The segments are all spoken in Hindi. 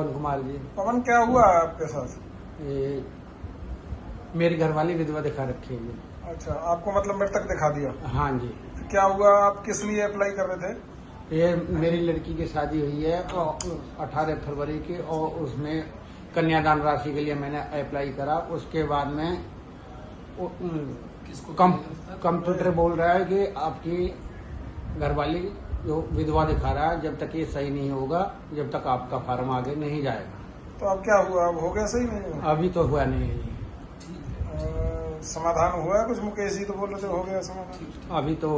पवन कुमार जी। पवन, क्या हुआ आपके साथ? ये मेरी घरवाली विधवा दिखा रखी है। अच्छा, आपको मतलब मृतक दिखा दिया? हाँ जी। क्या हुआ, आप किस लिए अप्लाई कर रहे थे? ये मेरी लड़की की शादी हुई है 18 फरवरी की, और उसमें कन्यादान राशि के लिए मैंने अप्लाई करा। उसके बाद में कंप्यूटर बोल रहा है कि आपकी घरवाली जो विधवा दिखा रहा है, जब तक ये सही नहीं होगा, जब तक आपका फार्म आगे नहीं जाएगा। तो अब क्या हुआ, अब हो गया सही नहीं हुआ? अभी तो हुआ नहीं है। समाधान हुआ है कुछ? मुकेश जी तो बोल रहे थे हो गया समाधान। अभी तो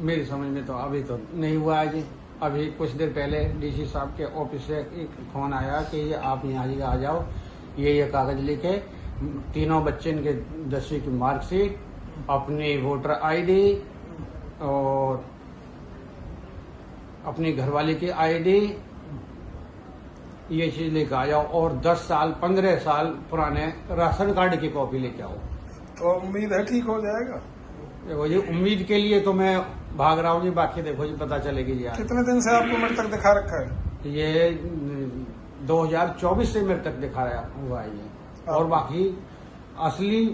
मेरी समझ में तो अभी तो नहीं हुआ है जी। अभी कुछ देर पहले डीसी साहब के ऑफिस से एक फोन आया कि आप यहाँ आ जाओ, ये कागज लेके, तीनों बच्चे इनके 10वीं की मार्कशीट, अपनी वोटर आईडी और अपनी घरवाली की आईडी, ये चीज लेके आ जाओ, और 10 साल 15 साल पुराने राशन कार्ड की कॉपी लेके आओ। तो उम्मीद है ठीक हो जाएगा? देखो जी, उम्मीद के लिए तो मैं भाग रहा हूँ जी, बाकी देखो जी पता चलेगी जी। कितने दिन से आपको मृतक दिखा रखा है? ये 2024 से मेरे तक दिखाया हुआ है ये, और बाकी असली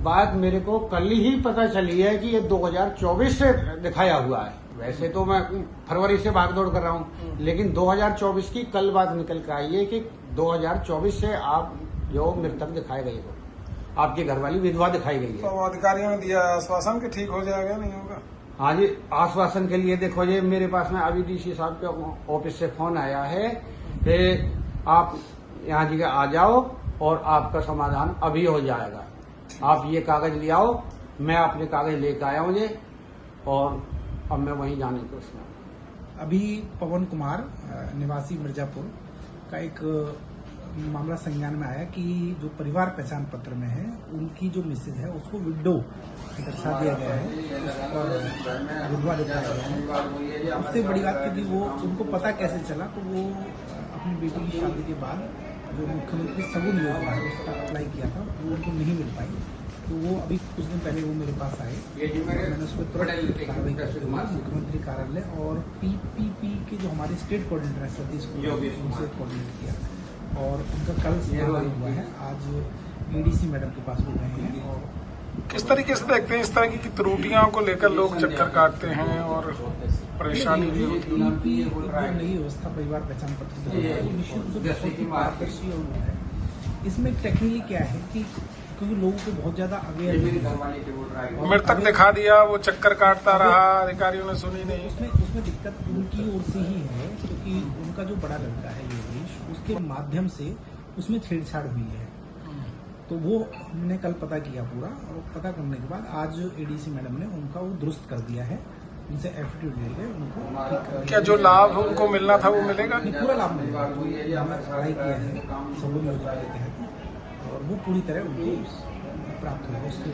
बात मेरे को कल ही पता चली है कि ये 2024 से दिखाया हुआ है। वैसे तो मैं फरवरी से भागदौड़ कर रहा हूँ, लेकिन 2024 की कल बात निकल कर आई है कि 2024 से आप जो मृतक दिखाए गए हो, आपकी घरवाली विधवा दिखाई गई है। तो अधिकारियों ने दिया आश्वासन कि ठीक हो जाएगा, नहीं होगा? हाँ जी, आश्वासन के लिए देखो जी, मेरे पास में अभी डीसी साहब के ऑफिस से फोन आया है कि आप यहाँ जी आ जाओ और आपका समाधान अभी हो जाएगा। आप ये कागज ले आओ। मैं अपने कागज लेकर आया हूँ जी, और अब मैं वहीं जाने को उसमें। अभी पवन कुमार निवासी मिर्जापुर का एक मामला संज्ञान में आया कि जो परिवार पहचान पत्र में है, उनकी जो मिसेज है उसको विडो दर्शा दिया गया है और विधवा दिखाया गया है। उससे बड़ी बात कि वो उनको पता कैसे चला, तो वो अपनी बेटी की शादी के बाद जो मुख्यमंत्री सगुन योजना है उसका अप्लाई किया था, वो उनको नहीं मिल पाई। तो वो अभी कुछ दिन पहले वो मेरे पास आए, मैंने उस पर तुरंत कार्रवाई करते हुए मुख्यमंत्री कार्यालय और पीपीपी के जो हमारे स्टेट कोऑर्डिनेटर है सतीश कुमार, उनसे कोऑर्डिनेट किया और उनका कल समाधान हुआ है। आज एडीसी मैडम के पास वो गए हैं। और किस तरीके से देखते हैं इस तरह की त्रुटियों को लेकर लोग चक्कर काटते हैं और परेशानी भी होती है? नई व्यवस्था परिवार पहचान पत्र जो है, निश्चित रूप से बहुत ही पारदर्शी और वो है। इसमें टेक्निकली क्या है कि क्योंकि लोगों को बहुत ज्यादा अवेयर नहीं है, मृतक दिखा दिया, वो चक्कर काटता रहा, अधिकारियों ने सुनी नहीं। उसमें दिक्कत उनकी ओर से ही है, क्योंकि उनका जो बड़ा लड़का है योगेश, उसके माध्यम से उसमें छेड़छाड़ हुई है। तो वो हमने कल पता किया पूरा, और पता करने के बाद आज एडीसी मैडम ने उनका वो दुरुस्त कर दिया है, उनसे एफिडेविट ले गए उनको। क्या जो लाभ उनको मिलना था वो मिलेगा? पूरा लाभ मिलेगा। हमने अप्लाई किया है सगुन योजना के तहत, और वो पूरी तरह उनको प्राप्त होगा। उसकी